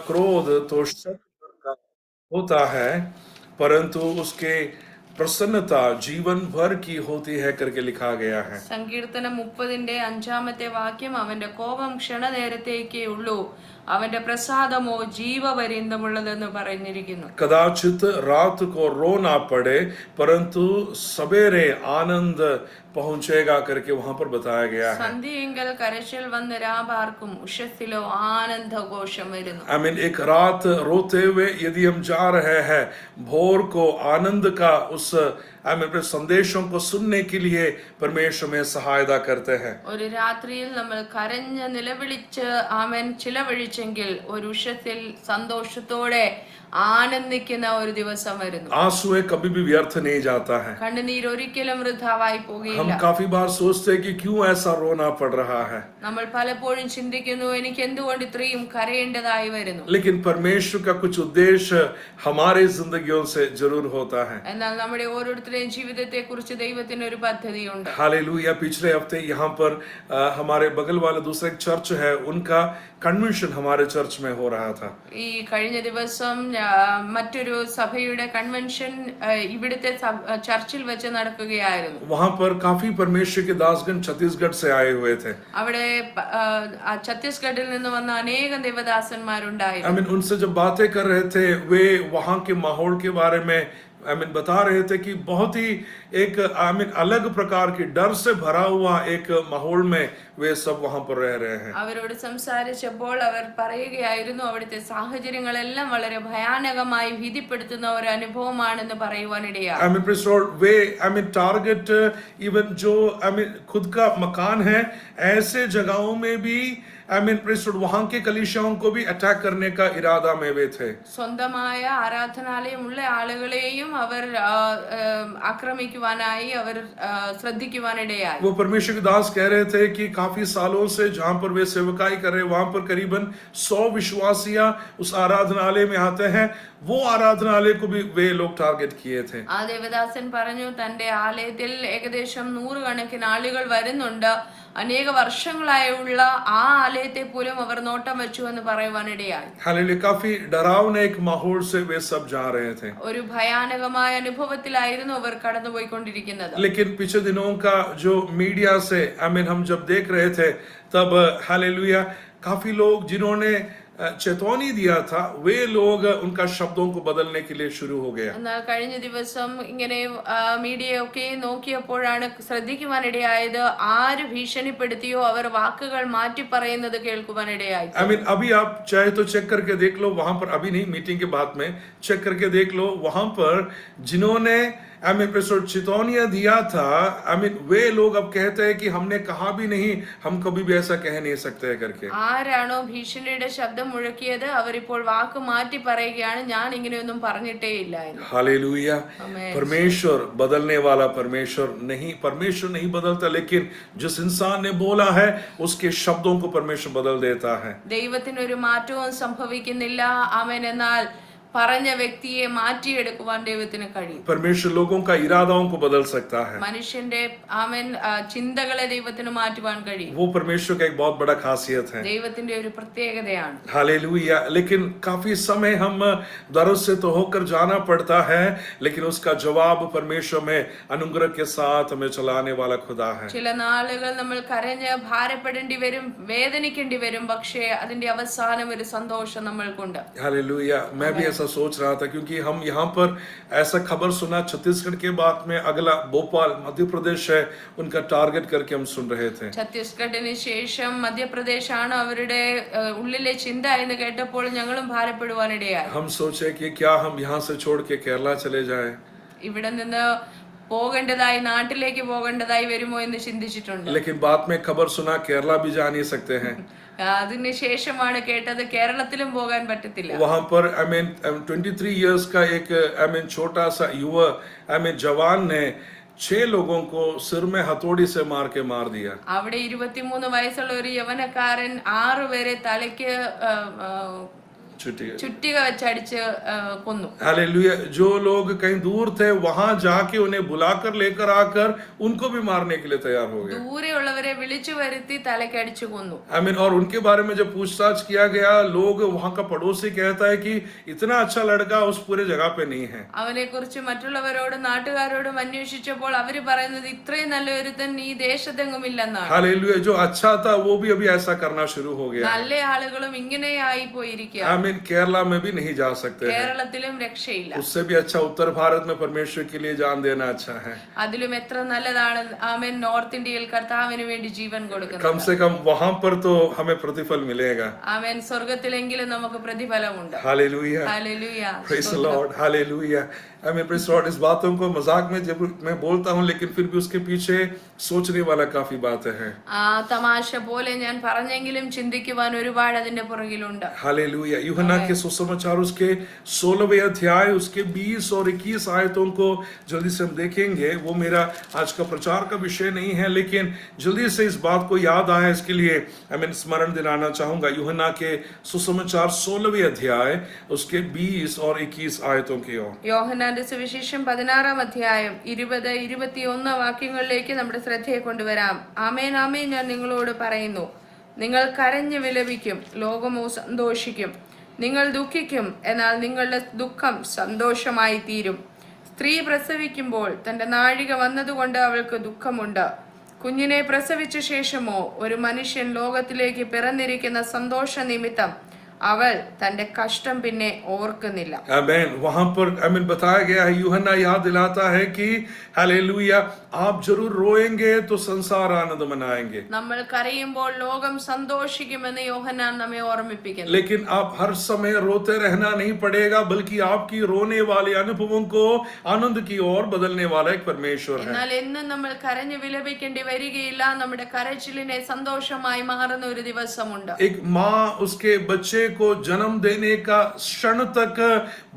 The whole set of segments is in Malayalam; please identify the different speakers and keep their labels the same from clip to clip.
Speaker 1: क्रोध तो शत का होता है, परंतु उसके प्रसन्नता जीवन भर की होती है करके लिखा गया है।
Speaker 2: സങ്കീർത്തനം 30-5 വാക്യം, അവന്റെ കോപം ക്ഷണനേരത്തേക്കേ ഉള്ളൂ, അവന്റെ പ്രസാദമോ ജീവപര്യന്തമുള്ളതെന്ന് പറഞ്ഞിരിക്കുന്നു.
Speaker 1: कदाचित रात को रो ना पड़े, परंतु सवेरे आनंद पहुंचेगा करके वहां पर बताया गया है।
Speaker 2: സന്ധ്യയെങ്കിൽ കരച്ചിൽ വന്ന് രാപാർക്കും, ഉഷസ്സിലോ ആനന്ദഘോഷം വരുന്നു.
Speaker 1: आई मीन एक रात रोते हुए यदि हम जा रहे हैं, भोर को आनंद का उस आई मीन संदेशों को सुनने के लिए परमेश्वर में सहायता करते हैं।
Speaker 2: ഒരു രാത്രിയിൽ നമ്മൾ കരഞ്ഞ് നിലവിളിച്ച് ആമേൻ ചിലവഴിച്ചെങ്കിൽ ഒരു ഉഷസ്സിൽ സന്തോഷത്തോടെ ആനന്ദിക്കുന്ന ഒരു ദിവസം വരുന്നു.
Speaker 1: आंसुएं कभी भी व्यर्थ नहीं जाता है।
Speaker 2: കണ്ണുനീർ ഒരിക്കലും വൃഥാവായി പോകുകയില്ല.
Speaker 1: हम काफी बार सोचते हैं कि क्यों ऐसा रोना पड़ रहा है,
Speaker 2: നമ്മൾ പലപ്പോഴും ചിന്തിക്കുന്നു, എനിക്ക് എന്തുകൊണ്ട് ഇത്രയും കരയേണ്ടതായി വരുന്നു.
Speaker 1: लेकिन परमेश्वर का कुछ उद्देश्य हमारे जिंदगियों से जरूर होता है।
Speaker 2: എന്നാൽ നമ്മുടെ ഓരോരുത്തരുടെയും ജീവിതത്തെ കുറിച്ച് ദൈവത്തിന് ഒരു പദ്ധതിയുണ്ട്.
Speaker 1: हालेलुया। पिछले हफ्ते यहाँ पर हमारे बगल वाला दूसरा एक चर्च है, उनका कन्वेंशन हमारे चर्च में हो रहा था।
Speaker 2: ഈ കഴിഞ്ഞ ദിവസം മറ്റൊരു സഭയുടെ കൺവെൻഷൻ ഇവിടുത്തെ ചർച്ചിൽ വെച്ച് നടക്കുകയായിരുന്നു.
Speaker 1: वहां पर काफी परमेश्वर के दासगण छत्तीसगढ़ से आए हुए थे।
Speaker 2: അവിടെ ഛത്തീസ്ഗഡിൽ നിന്ന് വന്ന അനേകം ദേവദാസന്മാരുണ്ടായിരുന്നു.
Speaker 1: आई मीन उनसे जब बातें कर रहे थे, वे वहां के माहौल के बारे में आई मीन बता रहे थे कि बहुत ही एक आई मीन अलग प्रकार की डर से भरा हुआ एक माहौल में वे सब वहां पर रह रहे हैं।
Speaker 2: അവരോട് സംസാരിച്ചപ്പോൾ അവർ പറയുകയായിരുന്നു, അവിടുത്തെ സാഹചര്യങ്ങളെല്ലാം വളരെ ഭയാനകമായി ഭീതിപ്പെടുത്തുന്ന ഒരു അനുഭവമാണെന്ന് പറയുവാനിടയായി.
Speaker 1: I mean praise Lord, way I mean target even जो आई मीन खुद का मकान है, ऐसे जगहों में भी आई मीन प्रेज़ लॉर्ड वहां के कलीसियाओं को भी अटैक करने का इरादा में वे थे।
Speaker 2: സ്വന്തമായ ആരാധനാലയമുള്ള ആളുകളെയും അവർ ആക്രമിക്കുവാനായി അവർ ശ്രദ്ധിക്കുവാനിടയായി.
Speaker 1: वो परमेश्वर के दास कह रहे थे कि काफी सालों से जहां पर वे सेवकाई कर रहे, वहां पर करीबन 100 विश्वासिया उस आराधनालय में आते हैं। वो आराधनालय को भी वे लोग टारगेट किए थे।
Speaker 2: ആ ദേവദാസൻ പറഞ്ഞു, തന്റെ ആലയത്തിൽ ഏകദേശം 100 കണക്കിന് ആളുകൾ വരുന്നുണ്ട്, അനേക വർഷങ്ങളായുള്ള ആ ആലയത്തെ പോലും അവർ നോട്ടം വെച്ചു എന്ന് പറയുവാനിടയായി.
Speaker 1: हालेलुया। काफी डरावने एक माहौल से वे सब जा रहे थे,
Speaker 2: ഒരു ഭയാനകമായ അനുഭവത്തിലായിരുന്നു അവർ കടന്നുപോയിക്കൊണ്ടിരിക്കുന്നത്.
Speaker 1: लेकिन पिछले दिनों का जो मीडिया से आई मीन हम जब देख रहे थे, तब हालेलुया काफी लोग जिन्होंने चेतावनी दिया था, वे लोग उनका शब्दों को बदलने के लिए शुरू हो गया।
Speaker 2: എന്നാൽ കഴിഞ്ഞ ദിവസം ഇങ്ങനെ മീഡിയ ഒക്കെ നോക്കിയപ്പോഴാണ് ശ്രദ്ധിക്കുവാനിടയായത്, ആര് ഭീഷണിപ്പെടുത്തിയോ അവർ വാക്കുകൾ മാറ്റി പറയുന്നത് കേൾക്കുവാനിടയായി.
Speaker 1: आई मीन अभी आप चाहे तो चेक करके देख लो, वहां पर अभी नहीं, मीटिंग के बाद में चेक करके देख लो, वहां पर जिन्होंने आई मीन चेतावनियां दिया था, आई मीन वे लोग अब कहते हैं कि हमने कहा भी नहीं, हम कभी भी ऐसा कह नहीं सकते करके।
Speaker 2: ആരാണോ ഭീഷണിയുടെ ശബ്ദം മുഴക്കിയത് അവരിപ്പോൾ വാക്ക് മാറ്റി പറയുകയാണ്, ഞാൻ ഇങ്ങനെയൊന്നും പറഞ്ഞിട്ടേ ഇല്ല എന്ന്.
Speaker 1: हालेलुया। परमेश्वर बदलने वाला परमेश्वर नहीं बदलता, लेकिन जिस इंसान ने बोला है उसके शब्दों को परमेश्वर बदल देता है।
Speaker 2: ദൈവത്തിന് ഒരു മാറ്റവും സംഭവിക്കുന്നില്ല. ആമേൻ. എന്നാൽ പറഞ്ഞ വ്യക്തിയെ മാറ്റിയെടുക്കുവാൻ ദൈവത്തിന് കഴിയും.
Speaker 1: परमेश्वर लोगों का इरादाओं को बदल सकता है।
Speaker 2: മനുഷ്യന്റെ ആമേൻ ചിന്തകളെ ദൈവത്തിന് മാറ്റുവാൻ കഴിയും.
Speaker 1: वो परमेश्वर का एक बहुत बड़ा खासियत है।
Speaker 2: ദൈവത്തിന്റെ ഒരു പ്രത്യേകതയാണ്.
Speaker 1: हालेलुया। लेकिन काफी समय हम दर्द से तो होकर जाना पड़ता है, लेकिन उसका जवाब परमेश्वर में अनुग्रह के साथ हमें चलाने वाला खुदा है।
Speaker 2: ചില നാളുകൾ നമ്മൾ കരഞ്ഞ് ഭാരപ്പെടേണ്ടി വരും, വേദനിക്കേണ്ടി വരും, പക്ഷേ അതിന്റെ അവസാനം ഒരു സന്തോഷം നമ്മൾക്കുണ്ട്.
Speaker 1: हालेलुया। मैं भी ऐसा सोच रहा था, क्योंकि हम यहाँ पर ऐसा खबर सुना छत्तीसगढ़ के बाद में अगला भोपाल मध्य प्रदेश है, उनका टारगेट करके हम सुन रहे थे।
Speaker 2: ഛത്തീസ്ഗഡിന് ശേഷം മധ്യപ്രദേശാണ് അവരുടെ ഉള്ളിലെ ചിന്ത എന്ന് കേട്ടപ്പോൾ ഞങ്ങളും ഭാരപ്പെടുവാനിടയായി.
Speaker 1: हम सोचे कि क्या हम यहाँ से छोड़ के केरला चले जाएं,
Speaker 2: ഇവിടെ നിന്ന് പോകേണ്ടതായി, നാട്ടിലേക്ക് പോകേണ്ടതായി വരുമോ എന്ന് ചിന്തിച്ചിട്ടുണ്ട്.
Speaker 1: लेकिन बाद में खबर सुना केरला भी जा नहीं सकते हैं।
Speaker 2: അതിന് ശേഷമാണ് കേട്ടത് കേരളത്തിലും പോകാൻ പറ്റത്തില്ല.
Speaker 1: वहां पर आई मीन 23 इयर्स का एक आई मीन छोटा सा युवा आई मीन जवान ने 6 लोगों को सिर में हथौड़ी से मार के मार दिया।
Speaker 2: അവിടെ 23 വയസ്സുള്ള ഒരു യവനക്കാരൻ 6 പേരെ തലയ്ക്ക്
Speaker 1: छुट्टी
Speaker 2: ചുറ്റിക വെച്ചടിച്ച് കൊന്നു.
Speaker 1: हालेलुया। जो लोग कहीं दूर थे वहां जाके उन्हें बुलाकर लेकर आकर उनको भी मारने के लिए तैयार हो गए।
Speaker 2: ദൂരെയുള്ളവരെ വിളിച്ചു വരുത്തി തലക്കടിച്ചു കൊന്നു.
Speaker 1: आमीन। और उनके बारे में जब पूछताछ किया गया, लोग वहां का पड़ोसी कहता है कि इतना अच्छा लड़का उस पूरे जगह पे नहीं है।
Speaker 2: അവനെ കുറിച്ച് മറ്റുള്ളവരോടും നാട്ടുകാരോടും അന്വേഷിച്ചപ്പോൾ അവര് പറയുന്നത് ഇത്രയും നല്ലൊരുത്തൻ ഈ ദേശത്തെങ്ങും ഇല്ലെന്നാണ്.
Speaker 1: हालेलुया। जो अच्छा था वो भी अभी ऐसा करना शुरू हो गया।
Speaker 2: നല്ല ആളുകളും ഇങ്ങനെയായി പോയിരിക്കുക.
Speaker 1: आमीन। केरला में भी नहीं जा सकते हैं।
Speaker 2: കേരളത്തിലും രക്ഷയില്ല.
Speaker 1: उससे भी अच्छा उत्तर भारत में परमेश्वर के लिए जान देना अच्छा है।
Speaker 2: അതിലും എത്ര നല്ലതാണ് ആമേൻ നോർത്ത് ഇന്ത്യയിൽ കർത്താവിന് വേണ്ടി ജീവൻ കൊടുക്കുന്നത്.
Speaker 1: कम से कम वहां पर तो हमें प्रतिफल मिलेगा।
Speaker 2: ആമേൻ സ്വർഗ്ഗത്തിലെങ്കിലും നമുക്ക് പ്രതിഫലമുണ്ട്.
Speaker 1: हालेलुया।
Speaker 2: ഹല്ലേലൂയ.
Speaker 1: Praise the Lord. Hallelujah. Amen. Praise Lord. इस बातों को मजाक में जब मैं बोलता हूं, लेकिन फिर भी उसके पीछे सोचने वाला काफी बातें हैं।
Speaker 2: തമാശ പോലെ ഞാൻ പറഞ്ഞെങ്കിലും ചിന്തിക്കുവാൻ ഒരുപാട് അതിന്റെ പുറകിലുണ്ട്.
Speaker 1: हालेलुया। यूहन्ना के सुसमाचार उसके 16वें अध्याय उसके 20 और 21 आयतों को जल्दी से हम देखेंगे। वो मेरा आज का प्रचार का विषय नहीं है, लेकिन जल्दी से इस बात को याद आया, इसके लिए मैं स्मरण दिलाना चाहूंगा। यूहन्ना के सुसमाचार 16वें अध्याय उसके 20 और 21 आयतों की ओर।
Speaker 2: യോഹന്നാന്റെ സുവിശേഷം 16-ാം അധ്യായം 20-21 വാക്യങ്ങളിലേക്ക് നമ്മുടെ ശ്രദ്ധയെ കൊണ്ടുവരാം. ആമേൻ ആമേൻ ഞാൻ നിങ്ങളോട് പറയുന്നു, നിങ്ങൾ കരഞ്ഞു വിലപിക്കും, ലോകമോ സന്തോഷിക്കും. നിങ്ങൾ ദുഃഖിക്കും, എന്നാൽ നിങ്ങളുടെ ദുഃഖം സന്തോഷമായി തീരും. സ്ത്രീ പ്രസവിക്കുമ്പോൾ തന്റെ നാഴിക വന്നതുകൊണ്ട് അവൾക്ക് ദുഃഖമുണ്ട്. കുഞ്ഞിനെ പ്രസവിച്ച ശേഷമോ ഒരു മനുഷ്യൻ ലോകത്തിലേക്ക് പിറന്നിരിക്കുന്ന സന്തോഷ നിമിത്തം അവൾ തന്റെ കഷ്ടം പിന്നെ ഓർക്കുന്നില്ല.
Speaker 1: आमीन। वहां पर आमीन बताया गया है, यूहन्ना याद दिलाता है कि हालेलुया, आप जरूर रोएंगे तो संसार आनंद मनाएंगे।
Speaker 2: നമ്മൾ കരയുമ്പോൾ ലോകം സന്തോഷിക്കുമെന്ന് യോഹന്നാൻ നമ്മെ ഓർമ്മിപ്പിക്കുന്നു.
Speaker 1: लेकिन आप हर समय रोते रहना नहीं पड़ेगा, बल्कि आपकी रोने वाले अनुभवों को आनंद की ओर बदलने वाला एक परमेश्वर है।
Speaker 2: എന്നാൽ എന്നും നമ്മൾ കരഞ്ഞു വിലപിക്കേണ്ടി വരികയില്ല. നമ്മുടെ കരച്ചിലിനെ സന്തോഷമായി മാറുന്ന ഒരു ദിവസമുണ്ട്.
Speaker 1: एक माँ उसके बच्चे को जन्म देने का क्षण तक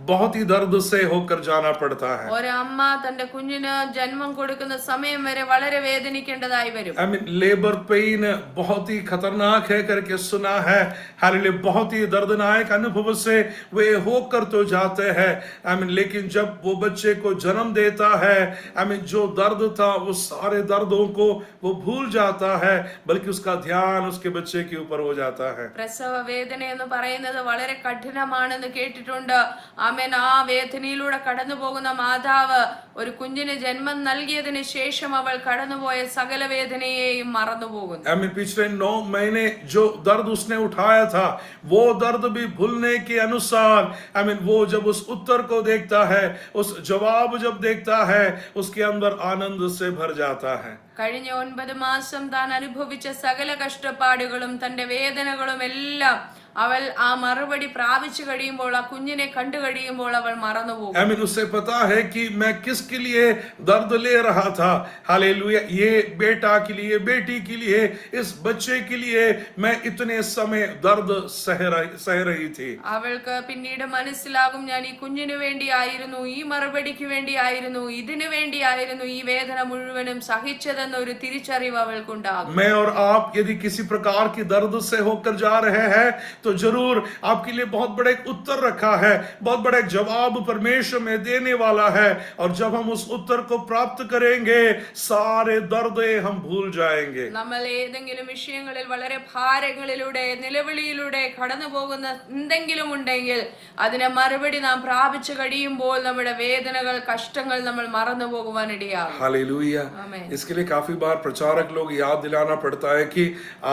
Speaker 1: बहुत ही दर्द से होकर जाना पड़ता है।
Speaker 2: ഒരമ്മ തന്റെ കുഞ്ഞിന് ജന്മം കൊടുക്കുന്ന സമയം വരെ വളരെ വേദനിക്കേണ്ടതായി വരും.
Speaker 1: I mean, लेबर पेन बहुत ही खतरनाक है करके सुना है। हालेलुया। बहुत ही दर्दनाक अनुभव से वे होकर तो जाते हैं। I mean, लेकिन जब वो बच्चे को जन्म देता है, I mean, जो दर्द था वो सारे दर्दों को वो भूल जाता है, बल्कि उसका ध्यान उसके बच्चे के ऊपर हो जाता है।
Speaker 2: പ്രസവ വേദന എന്ന് പറയുന്നത് വളരെ കഠിനമാണെന്ന് കേട്ടിട്ടുണ്ട്. ആമേൻ. ആ വേദനയിലൂടെ കടന്നു പോകുന്ന മാതാവ് ഒരു കുഞ്ഞിന് ജന്മം നൽകിയതിന് ശേഷം അവൾ കടന്നുപോയ സകല വേദനയെയും മറന്നുപോകുന്നു.
Speaker 1: I mean, पिछले 9 महीने जो दर्द उसने उठाया था, वो दर्द भी भूलने के अनुसार I mean, वो जब उस उत्तर को देखता है, उस जवाब जब देखता है, उसके अंदर आनंद से भर जाता है।
Speaker 2: കഴിഞ്ഞ 9 മാസം താൻ അനുഭവിച്ച സകല കഷ്ടപ്പാടുകളും തന്റെ വേദനകളും എല്ലാം അവൾ ആ മറുപടി പ്രാപിച്ചു കഴിയുമ്പോൾ, ആ കുഞ്ഞിനെ കണ്ടു കഴിയുമ്പോൾ അവൾ മറന്നുപോകും.
Speaker 1: I mean, उसे पता है कि मैं किसके लिए दर्द ले रहा था। हालेलुया। ये बेटा के लिए, बेटी के लिए, इस बच्चे के लिए मैं इतने समय दर्द सह रही थी।
Speaker 2: അവൾക്ക് പിന്നീട് മനസ്സിലാകും, ഞാൻ ഈ കുഞ്ഞിനു വേണ്ടിയായിരുന്നു, ഈ മറുപടിക്ക് വേണ്ടിയായിരുന്നു, ഇതിനു വേണ്ടിയായിരുന്നു ഈ വേദന മുഴുവനും സഹിച്ചതെന്ന ഒരു തിരിച്ചറിവ് അവൾക്കുണ്ടാകും.
Speaker 1: मैं और आप यदि किसी प्रकार की दर्द से होकर जा रहे हैं, तो जरूर आपके लिए बहुत बड़ा एक उत्तर रखा है, बहुत बड़ा एक जवाब परमेश्वर में देने वाला है। और जब हम उस उत्तर को प्राप्त करेंगे, सारे दर्द हम भूल जाएंगे।
Speaker 2: നമ്മൾ ഏതെങ്കിലും വിഷയങ്ങളിൽ വളരെ ഭാരങ്ങളിലൂടെ നിലവിളിയിലൂടെ കടന്നു പോകുന്ന എന്തെങ്കിലും ഉണ്ടെങ്കിൽ അതിനെ മറുപടി നാം പ്രാപിച്ചു കഴിയുമ്പോൾ നമ്മുടെ വേദനകൾ, കഷ്ടങ്ങൾ നമ്മൾ മറന്നു പോകുവാനിടയാകും.
Speaker 1: हालेलुया।
Speaker 2: आमीन।
Speaker 1: इसके लिए काफी बार प्रचारक लोग याद दिलाना पड़ता है कि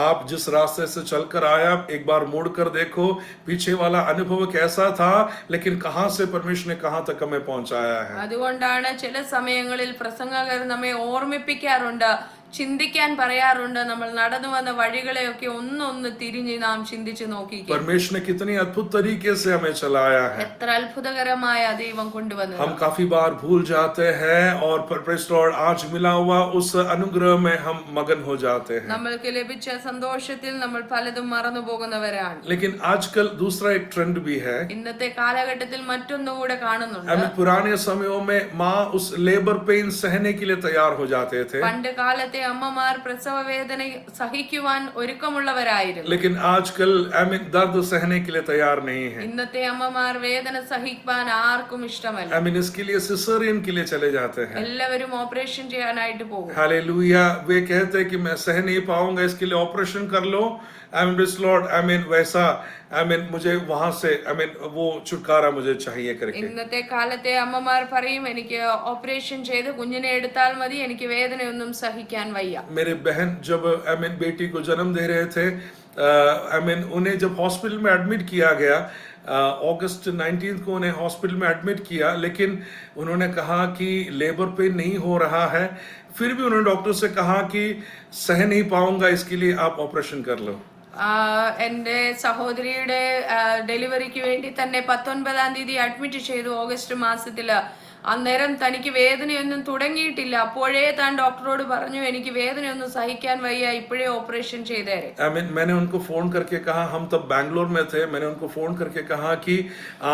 Speaker 1: आप जिस रास्ते से चलकर आया, एक बार मुड़कर देखो पीछे वाला अनुभव कैसा था, लेकिन कहां से परमेश्वर ने कहां तक हमें पहुंचाया है।
Speaker 2: അതുകൊണ്ടാണ് ചില സമയങ്ങളിൽ പ്രസംഗകർ നമ്മെ ഓർമ്മിപ്പിക്കാറുണ്ട്, ചിന്തിക്കാൻ പറയാറുണ്ട്, നമ്മൾ നടന്നു വന്ന വഴികളെയൊക്കെ ഒന്നൊന്ന് തിരിഞ്ഞ് നാം ചിന്തിച്ചു നോക്കിക്കുക.
Speaker 1: परमेश्वर ने कितनी अद्भुत तरीके से हमें चलाया है।
Speaker 2: എത്ര അത്ഭുതകരമായ ദൈവം കൊണ്ടുവന്നത്.
Speaker 1: हम काफी बार भूल जाते हैं और प्रेज़ लॉर्ड आज मिला हुआ उस अनुग्रह में हम मगन हो जाते हैं।
Speaker 2: നമ്മൾക്ക് ലഭിച്ച സന്തോഷത്തിൽ നമ്മൾ പലതും മറന്നു പോകുന്നവരാണ്.
Speaker 1: लेकिन आजकल दूसरा एक ट्रेंड भी है।
Speaker 2: ഇന്നത്തെ കാലഘട്ടത്തിൽ മറ്റൊന്നുകൂടെ കാണുന്നുണ്ട്.
Speaker 1: पुराने समयों में माँ उस लेबर पेन सहने के लिए तैयार हो जाते थे।
Speaker 2: പണ്ട് കാലത്തെ അമ്മമാർ പ്രസവ വേദന സഹിക്കുവാൻ ഒരുക്കമുള്ളവരായിരുന്നു.
Speaker 1: लेकिन आजकल दर्द सहने के लिए तैयार नहीं है.
Speaker 2: ഇന്നത്തെ അമ്മമാർ വേദന സഹിക്കാൻ ആർക്കും ഇഷ്ടമല്ല.
Speaker 1: इसके लिए सिसेरियन के लिए चले जाते हैं.
Speaker 2: എല്ലാവരും ഓപ്പറേഷൻ ചെയ്യാനായിട്ട് പോകും.
Speaker 1: हालेलुया. वे कहते हैं कि मैं सह नहीं पाऊंगा, इसके लिए ऑपरेशन कर लो. लॉर्ड वैसा मुझे वहां से वो छुटकारा मुझे चाहिए करके.
Speaker 2: ഇന്നത്തെ കാലത്തെ അമ്മമാർ പറയും എനിക്ക് ഓപ്പറേഷൻ ചെയ്ത് കുഞ്ഞിനെ എടുത്താൽ മതി, എനിക്ക് വേദനയൊന്നും സഹിക്കാൻ വയ്യ.
Speaker 1: मेरे बहन जब बेटी को जन्म दे रहे थे, उन्हें जब हॉस्पिटल में एडमिट किया गया, अगस्त 19 को उन्हें हॉस्पिटल में एडमिट किया, लेकिन उन्होंने कहा कि लेबर पेन नहीं हो रहा है. फिर भी उन्होंने डॉक्टर से कहा कि सह नहीं पाऊंगा, इसके लिए आप ऑपरेशन कर लो.
Speaker 2: എന്റെ സഹോദരിയുടെ ഡെലിവറിക്ക് വേണ്ടി തന്നെ 19-ാം തീയതി അഡ്മിറ്റ് ചെയ്തു ഓഗസ്റ്റ് മാസത്തില്. അന്നേരം തനിക്ക് വേദനയൊന്നും തുടങ്ങിയിട്ടില്ല. അപ്പോഴേ താൻ ഡോക്ടറോട് പറഞ്ഞു എനിക്ക് വേദനയൊന്നും സഹിക്കാൻ വയ്യ, ഇപ്പോഴേ ഓപ്പറേഷൻ ചെയ്തേരെ.
Speaker 1: मैंने उनको फोन करके कहा, हम तब बैंगलोर में थे, मैंने उनको फोन करके कहा कि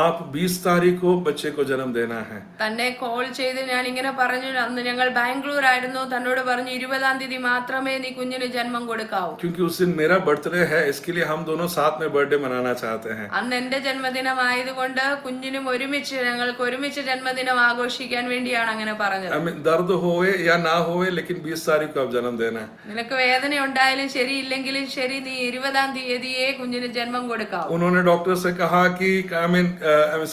Speaker 1: आप 20 तारीख को बच्चे को जन्म देना है.
Speaker 2: തന്നെ കോൾ ചെയ്ത് ഞാൻ ഇങ്ങനെ പറഞ്ഞു, അന്ന് ഞങ്ങൾ ബാംഗ്ലൂർ ആയിരുന്നു, തന്നോട് പറഞ്ഞു 20-ാം തീയതി മാത്രമേ നീ കുഞ്ഞിന് ജന്മം കൊടുക്കാവൂ.
Speaker 1: क्योंकि उस दिन मेरा बर्थडे है, इसके लिए हम दोनों साथ में बर्थडे मनाना चाहते हैं.
Speaker 2: അന്ന് എന്റെ ജന്മദിനമായതുകൊണ്ട് കുഞ്ഞിനും ഞങ്ങൾക്ക് ഒരുമിച്ച് ജന്മദിനം ആഘോഷിക്കാൻ വേണ്ടിയാണ് അങ്ങനെ പറഞ്ഞത്.
Speaker 1: दर्द होए या ना होए, लेकिन 20 तारीख को आप जन्म देना.
Speaker 2: നിനക്ക് വേദന ഉണ്ടായാലും ശരി ഇല്ലെങ്കിലും ശരി നീ 20-ാം തീയതിയെ കുഞ്ഞിന് ജന്മം കൊടുക്കാവൂ.
Speaker 1: उन्होंने डॉक्टर से कहा कि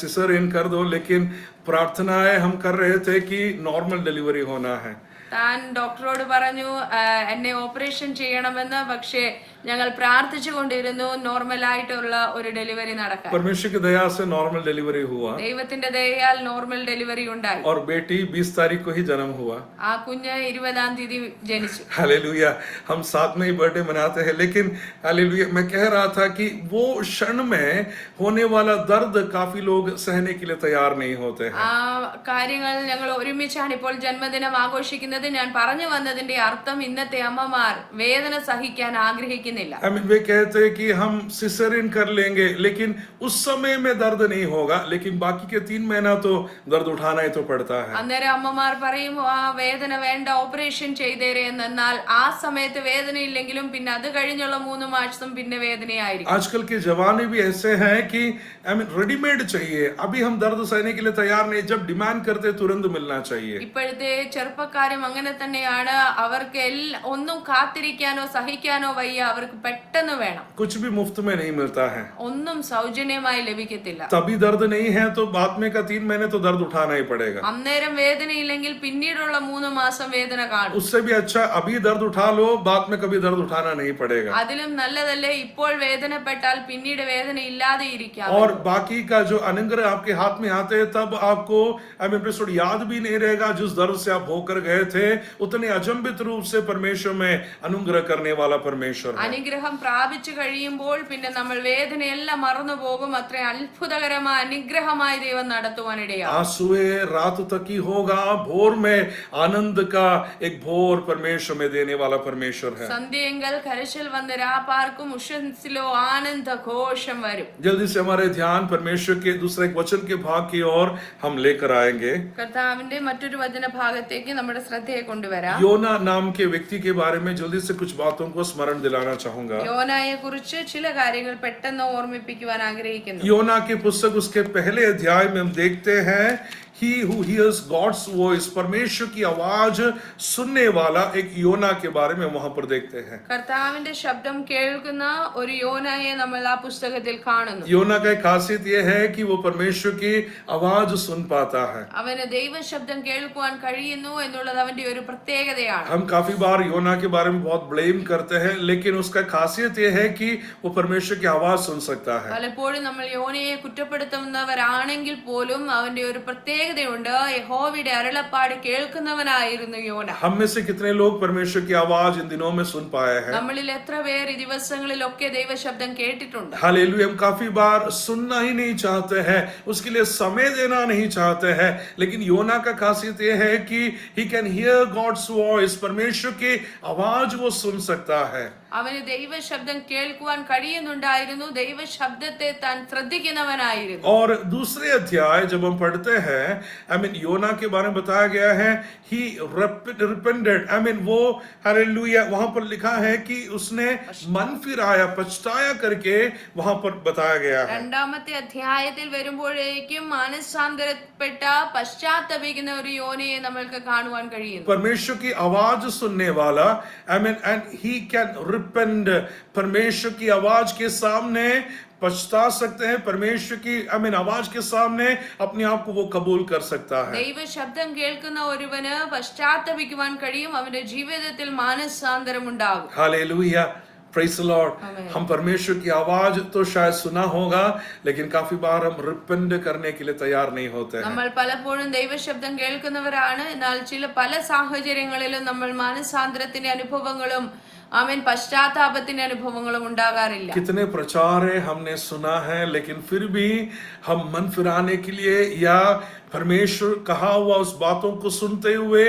Speaker 1: सिसेरियन कर दो, लेकिन प्रार्थनाएं हम कर रहे थे कि नॉर्मल डिलीवरी होना है.
Speaker 2: താൻ ഡോക്ടറോട് പറഞ്ഞു എന്നെ ഓപ്പറേഷൻ ചെയ്യണമെന്ന്, പക്ഷേ ഞങ്ങൾ പ്രാർത്ഥിച്ചു കൊണ്ടിരുന്നു നോർമൽ ആയിട്ടുള്ള ഒരു ഡെലിവറി നടക്കാൻ.
Speaker 1: परमेश्वर की दया से नॉर्मल डिलीवरी हुआ
Speaker 2: ദൈവത്തിന്റെ ദയയാൽ നോർമൽ ഡെലിവറി ഉണ്ടായി.
Speaker 1: और बेटी 20 तारीख को ही जन्म हुआ.
Speaker 2: ആ കുഞ്ഞ് 20-ാം തീയതി ജനിച്ചു.
Speaker 1: हालेलुया. हम साथ में ही बर्थडे मनाते हैं, लेकिन हालेलुया, मैं कह रहा था कि वो क्षण में होने वाला दर्द काफी लोग सहने के लिए तैयार नहीं होते हैं.
Speaker 2: ആ കാര്യങ്ങൾ ഞങ്ങൾ ഒരുമിച്ചാണ് ഇപ്പോൾ ജന്മദിനം ആഘോഷിക്കുന്നത്. ഞാൻ പറഞ്ഞു വന്നതിന്റെ അർത്ഥം ഇന്നത്തെ അമ്മമാർ വേദന സഹിക്കാൻ ആഗ്രഹിക്കുന്നില്ല.
Speaker 1: वे कहते हैं कि हम सिसेरियन कर लेंगे, लेकिन उस समय में दर्द नहीं होगा, लेकिन बाकी के 3 महीना तो दर्द उठाना ही तो पड़ता है.
Speaker 2: അന്നേരം അമ്മമാർ പറയും ആ വേദന വേണ്ട, ഓപ്പറേഷൻ ചെയ്തേരെ എന്നാൽ ആ സമയത്ത് വേദന ഇല്ലെങ്കിലും പിന്നെ അത് കഴിഞ്ഞുള്ള 3 മാസം പിന്നെ വേദനയായിരിക്കും.
Speaker 1: आजकल के जवाने भी ऐसे हैं कि रेडीमेड चाहिए, अभी हम दर्द सहने के लिए तैयार नहीं, जब डिमांड करते तुरंत मिलना चाहिए.
Speaker 2: ഇപ്പോഴത്തെ ചെറുപ്പക്കാരും അങ്ങനെ തന്നെയാണ്. അവർക്ക് ഒന്നും കാത്തിരിക്കാനോ സഹിക്കാനോ വയ്യ, അവർക്ക് പെട്ടെന്ന് വേണം.
Speaker 1: कुछ भी मुफ्त में नहीं मिलता है.
Speaker 2: ഒന്നും സൗജന്യമായി ലഭിക്കത്തില്ല.
Speaker 1: तभी दर्द नहीं है तो बाद में का 3 महीने तो दर्द उठाना ही पड़ेगा.
Speaker 2: അന്നേരം വേദനയില്ലെങ്കിൽ പിന്നീടുള്ള 3 മാസം വേദന കാണും.
Speaker 1: उससे भी अच्छा अभी दर्द उठा लो, बाद में कभी दर्द उठाना नहीं पड़ेगा.
Speaker 2: അതിലും നല്ലതല്ലേ ഇപ്പോൾ വേദനപ്പെട്ടാൽ പിന്നീട് വേദന ഇല്ലാതെ ഇരിക്കാം.
Speaker 1: और बाकी का जो अनुग्रह आपके हाथ में आते हैं, तब आपको याद भी नहीं रहेगा जिस दर्द से आप होकर गए थे. उतने अचंभित रूप से परमेश्वर में अनुग्रह करने वाला परमेश्वर है.
Speaker 2: അനുഗ്രഹം പ്രാപിച്ചു കഴിയുമ്പോൾ പിന്നെ നമ്മൾ വേദനയെല്ലാം മറന്നു പോകും. അത്ര അത്ഭുതകരമായ അനുഗ്രഹമായി ദൈവം നടത്തുവാനിടയാകും.
Speaker 1: आंसुए रात तक ही होगा, भोर में आनंद का एक भोर परमेश्वर में देने वाला परमेश्वर है.
Speaker 2: സന്ധ്യയെങ്കിൽ കരച്ചിൽ വന്ന് രാപ്പാർക്കും ഉഷസ്സിലോ ആനന്ദ ഘോഷം വരും.
Speaker 1: जल्दी से हमारे ध्यान परमेश्वर के दूसरे एक वचन के भाग की ओर हम लेकर आएंगे.
Speaker 2: കർത്താവിന്റെ മറ്റൊരു വചന ഭാഗത്തേക്ക് നമ്മുടെ ശ്രദ്ധയെ കൊണ്ടുവരാം.
Speaker 1: योना नाम के व्यक्ति के बारे में जल्दी से कुछ बातों को स्मरण दिलाना चाहूंगा.
Speaker 2: യോനായെ കുറിച്ച് ചില കാര്യങ്ങൾ പെട്ടെന്ന് ഓർമ്മിപ്പിക്കുവാൻ ആഗ്രഹിക്കുന്നു.
Speaker 1: योना की पुस्तक उसके पहले अध्याय में हम देखते हैं He who hears God's voice, परमेश्वर की आवाज सुनने वाला एक योना के बारे में वहां पर देखते हैं.
Speaker 2: കർത്താവിന്റെ ശബ്ദം കേൾക്കുന്ന ഒരു യോനായെ നമ്മൾ ആ പുസ്തകത്തിൽ കാണുന്നു.
Speaker 1: योना का एक खासियत यह है कि वो परमेश्वर की आवाज सुन पाता है.
Speaker 2: അവന് ദൈവ ശബ്ദം കേൾക്കുവാൻ കഴിയുന്നു എന്നുള്ളത് അവന്റെ ഒരു പ്രത്യേകതയാണ്.
Speaker 1: हम काफी बार योना के बारे में बहुत ब्लेम करते हैं, लेकिन उसका खासियत यह है कि वो परमेश्वर की आवाज सुन सकता है.
Speaker 2: പലപ്പോഴും നമ്മൾ യോനയെ കുറ്റപ്പെടുത്തുന്നവരാണെങ്കിൽ പോലും അവന്റെ ഒരു പ്രത്യേകതയുണ്ട്. യഹോവയുടെ അരുളപ്പാട് കേൾക്കുന്നവനായിരുന്നു യോന.
Speaker 1: हम में से कितने लोग परमेश्वर की आवाज इन दिनों में सुन पाए हैं?
Speaker 2: നമ്മളിൽ എത്ര പേർ ഈ ദിവസങ്ങളിലൊക്കെ ദൈവശബ്ദം കേട്ടിട്ടുണ്ട്?
Speaker 1: हालेलुया. हम काफी बार सुनना ही नहीं चाहते हैं, उसके लिए समय देना नहीं चाहते हैं, लेकिन योना का खासियत यह है कि he can hear God's voice, परमेश्वर की आवाज वो सुन सकता है.
Speaker 2: അവന് ദൈവശബ്ദം കേൾക്കുവാൻ കഴിയുന്നുണ്ടായിരുന്നു, ദൈവശബ്ദത്തെ താൻ ശ്രദ്ധിക്കുന്നവനായിരുന്നു.
Speaker 1: और दूसरे अध्याय जब हम पढ़ते हैं, योना के बारे में बताया गया है, he repented, वो हालेलुया, वहां पर लिखा है कि उसने मन फिराया, पछताया करके वहां पर बताया गया है.
Speaker 2: രണ്ടാമത്തെ അധ്യായത്തിൽ വരുമ്പോഴേക്കും മാനസാന്തരപ്പെട്ട പശ്ചാത്തപിക്കുന്ന ഒരു യോനയെ നമ്മൾക്ക് കാണുവാൻ കഴിയുന്നു.
Speaker 1: परमेश्वर की आवाज सुनने वाला, एंड ही कैन रिपेंट, परमेश्वर की आवाज के सामने पछता सकते हैं, परमेश्वर की आवाज के सामने अपने आप को वो कबूल कर सकता है.
Speaker 2: ദൈവശബ്ദം കേൾക്കുന്ന ഒരുവന് പശ്ചാത്തപിക്കുവാൻ കഴിയും, അവന്റെ ജീവിതത്തിൽ മാനസാന്തരം ഉണ്ടാകും.
Speaker 1: Hallelujah, praise the Lord.
Speaker 2: Amen.
Speaker 1: हम परमेश्वर की आवाज तो शायद सुना होगा, लेकिन काफी बार हम रिपेंट करने के लिए तैयार नहीं होते हैं.
Speaker 2: നമ്മൾ പലപ്പോഴും ദൈവശബ്ദം കേൾക്കുന്നവരാണ്, എന്നാൽ പല സാഹചര്യങ്ങളിലും നമ്മൾ മാനസാന്തരത്തിന്റെ അനുഭവങ്ങളും പശ്ചാത്താപത്തിന്റെ അനുഭവങ്ങളും ഉണ്ടാകാറില്ല.
Speaker 1: कितने प्रचार है हमने सुना है, लेकिन फिर भी हम मन फिराने के लिए या परमेश्वर कहा हुआ उस बातों को सुनते हुए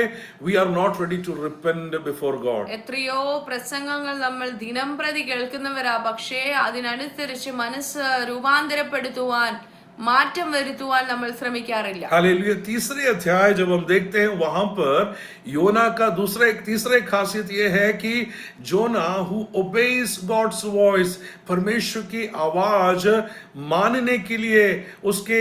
Speaker 1: we are not ready to repent before God.
Speaker 2: എത്രയോ പ്രസംഗങ്ങൾ നമ്മൾ ദിനം പ്രതി കേൾക്കുന്നവരാ, പക്ഷേ അതിനനുസരിച്ച് മനസ്സ് രൂപാന്തരപ്പെടുത്തുവാൻ, മാറ്റം വരുത്തുവാൻ നമ്മൾ ശ്രമിക്കാറില്ല.
Speaker 1: हालेलुया. तीसरे अध्याय जब हम देखते हैं, वहां पर योना का तीसरा खासियत यह है कि जोना हु ओबेज गॉड्स वॉइस, परमेश्वर की आवाज मानने के लिए, उसके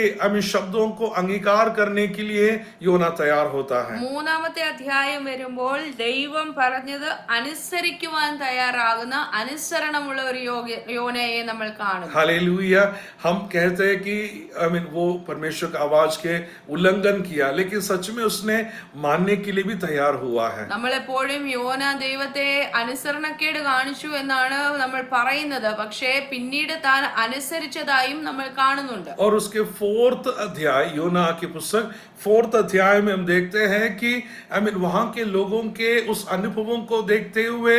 Speaker 1: शब्दों को अंगीकार करने के लिए योना तैयार होता है.
Speaker 2: മൂന്നാമത്തെ അധ്യായം വരുമ്പോൾ ദൈവം പറഞ്ഞത് അനുസരിക്കുവാൻ തയ്യാറാകുന്ന അനുസരണമുള്ള ഒരു യോനയെ നമ്മൾ കാണും.
Speaker 1: हालेलुया. हम कहते हैं कि वो परमेश्वर की आवाज के उल्लंघन किया, लेकिन सच में उसने मानने के लिए भी तैयार हुआ है.
Speaker 2: നമ്മൾ എപ്പോഴും യോന ദൈവത്തെ അനുസരണക്കേട് കാണിച്ചു എന്നാണ് നമ്മൾ പറയുന്നത്, പക്ഷേ പിന്നീട് താൻ അനുസരിച്ചതായും നമ്മൾ കാണുന്നുണ്ട്.
Speaker 1: और उसके 4th अध्याय, योना की पुस्तक 4th अध्याय में हम देखते हैं कि वहां के लोगों के उस अनुभवों को देखते हुए,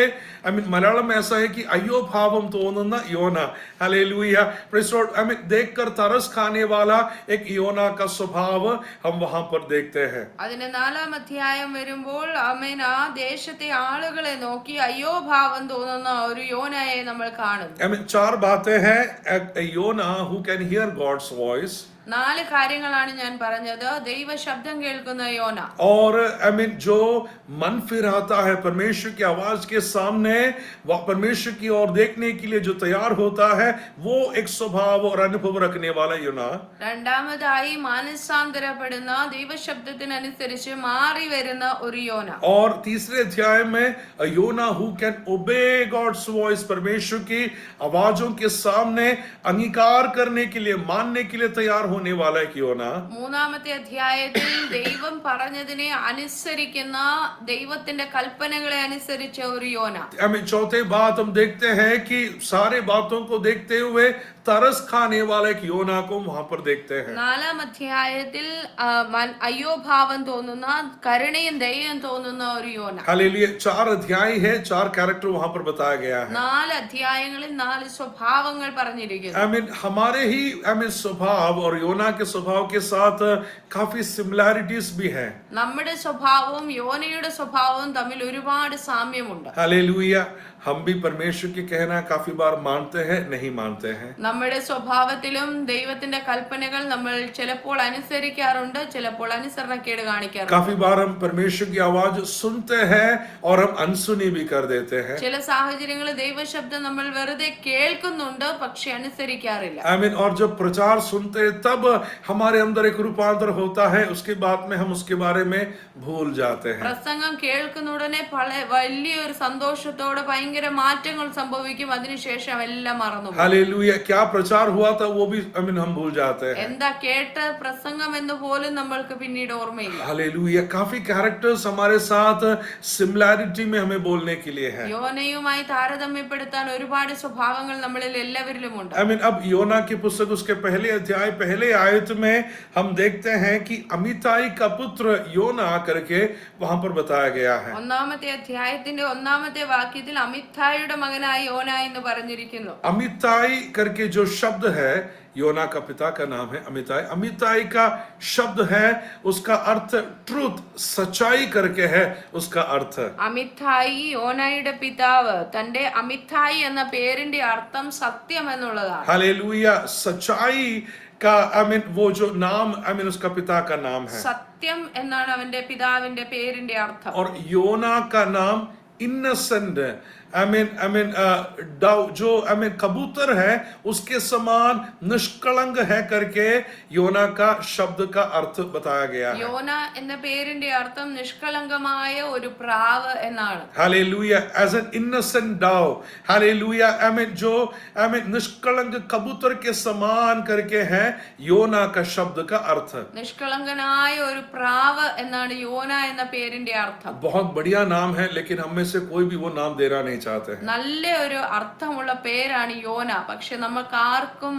Speaker 1: मलयालम में ऐसा है कि अयो भावम തോന്നുന്ന യോന. Hallelujah, praise Lord. देखकर तरस खाने वाला एक योना का स्वभाव हम वहां पर देखते हैं.
Speaker 2: അതിന് 4ാം അധ്യായം വരുമ്പോൾ ആ ദേശത്തെ ആളുകളെ നോക്കി അയ്യോ ഭാവം തോന്നുന്ന ഒരു യോനയെ നമ്മൾ കാണും.
Speaker 1: 4 बातें हैं. योना who can hear God's voice,
Speaker 2: 4 കാര്യങ്ങളാണ് ഞാൻ പറഞ്ഞത്. ദൈവ ശബ്ദം കേൾക്കുന്ന യോന,
Speaker 1: और जो मन फिराता है परमेश्वर की आवाज के सामने, वह परमेश्वर की ओर देखने के लिए जो तैयार होता है, वो एक स्वभाव और अनुभव रखने वाला योना.
Speaker 2: രണ്ടാമതായി മാനസാന്തരപ്പെടുന്ന ദൈവശബ്ദത്തിനനുസരിച്ച് മാറി വരുന്ന ഒരു യോന.
Speaker 1: और तीसरे अध्याय में योना हु कैन ओबे गॉड्स वॉइस, परमेश्वर की आवाजों के सामने अंगीकार करने के लिए, मानने के लिए तैयार होने वाला है योना.
Speaker 2: മൂന്നാമത്തെ അധ്യായത്തിൽ ദൈവം പറഞ്ഞതിനെ അനുസരിക്കുന്ന, ദൈവത്തിന്റെ കൽപ്പനകളെ അനുസരിച്ച ഒരു യോന.
Speaker 1: चौथे बात हम देखते हैं कि सारे बातों को देखते हुए तरस खाने वाले एक योना को वहां पर देखते हैं.
Speaker 2: 4ാം അധ്യായത്തിൽ അയ്യോ ഭാവം തോന്നുന്ന, കരുണയും ദയയും തോന്നുന്ന ഒരു യോന.
Speaker 1: हालेलुया. 4 अध्याय है, 4 कैरेक्टर वहां पर बताया गया है.
Speaker 2: 4 അധ്യായങ്ങളിൽ 4 സ്വഭാവങ്ങൾ പറഞ്ഞിരിക്കുന്നു.
Speaker 1: हमारे ही स्वभाव और योना के स्वभाव के साथ काफी सिमिलैरिटीज भी है.
Speaker 2: നമ്മുടെ സ്വഭാവവും യോനയുടെ സ്വഭാവവും തമ്മിൽ ഒരുപാട് സാമ്യമുണ്ട്.
Speaker 1: हालेलुया. हम भी परमेश्वर की कहना काफी बार मानते हैं, नहीं मानते हैं.
Speaker 2: നമ്മുടെ സ്വഭാവത്തിലും ദൈവത്തിന്റെ കൽപ്പനകൾ നമ്മൾ ചിലപ്പോൾ അനുസരിക്കാറുണ്ട്, ചിലപ്പോൾ അനുസരണക്കേട് കാണിക്കാറുണ്ട്.
Speaker 1: काफी बार हम परमेश्वर की आवाज सुनते हैं और हम अनसुनी भी कर देते हैं.
Speaker 2: ചില സാഹചര്യങ്ങളിൽ ദൈവശബ്ദം നമ്മൾ വെറുതെ കേൾക്കുന്നുണ്ട്, പക്ഷെ അനുസരിക്കാറില്ല.
Speaker 1: और जब प्रचार सुनते हैं, तब हमारे अंदर एक रूपांतर होता है, उसके बाद में हम उसके बारे में भूल जाते हैं.
Speaker 2: പ്രസംഗം കേൾക്കുന്ന ഉടനെ വലിയൊരു സന്തോഷത്തോടെ ഭയങ്കര മാറ്റങ്ങൾ സംഭവിക്കും, അതിനുശേഷം എല്ലാം മറന്നു.
Speaker 1: हालेलुया. क्या प्रचार हुआ था वो भी हम भूल जाते हैं.
Speaker 2: എന്താ കേട്ട പ്രസംഗം എന്ന് പോലും നമ്മൾക്ക് പിന്നീട് ഓർമ്മയില്ല.
Speaker 1: हालेलुया. काफी कैरेक्टर्स हमारे साथ सिमिलैरिटी में हमें बोलने के लिए है.
Speaker 2: യോനയുമായി താരതമ്യപ്പെടുത്താൻ ഒരുപാട് സ്വഭാവങ്ങൾ നമ്മളിൽ എല്ലാവരിലും ഉണ്ട്.
Speaker 1: अब योना की पुस्तक उसके पहले अध्याय पहले आयत में हम देखते हैं कि अमिताई का पुत्र योना करके वहां पर बताया गया है.
Speaker 2: 1ാമത്തെ അധ്യായത്തിന്റെ 1ാമത്തെ വാക്യത്തിൽ അമിത്തായിയുടെ മകനായ യോന എന്ന് പറഞ്ഞിരിക്കുന്നു.
Speaker 1: अमिताई करके जो शब्द है, योना का पिता का नाम है अमिताई. अमिताई का शब्द है, उसका अर्थ ट्रूथ, सच्चाई करके है उसका अर्थ.
Speaker 2: അമിത്തായി യോനയുടെ പിതാവ്. തന്റെ അമിത്തായി എന്ന പേരിന്റെ അർത്ഥം സത്യം എന്നുള്ളതാണ്.
Speaker 1: हालेलुया. सच्चाई का वो जो नाम उसका पिता का नाम है.
Speaker 2: സത്യം എന്നാണ് അവന്റെ പിതാവിന്റെ പേരിന്റെ അർത്ഥം.
Speaker 1: और योना का नाम इनोसेंट, जो कबूतर है उसके समान निष्कलंक है करके योना का शब्द का अर्थ बताया गया है.
Speaker 2: യോന എന്ന പേരിന്റെ അർത്ഥം നിഷ്കളങ്കമായ ഒരു പ്രാവ് എന്നാണ്.
Speaker 1: Hallelujah. As an innocent dove. Hallelujah. जो निष्कलंक कबूतर के समान करके है योना का शब्द का अर्थ.
Speaker 2: നിഷ്കളങ്കനായ ഒരു പ്രാവ് എന്നാണ് യോന എന്ന പേരിന്റെ അർത്ഥം.
Speaker 1: बहुत बढ़िया नाम है, लेकिन हम में से कोई भी वो नाम देना नहीं चाहते हैं.
Speaker 2: നല്ല ഒരു അർത്ഥമുള്ള പേരാണ് യോന. പക്ഷെ നമുക്ക് ആർക്കും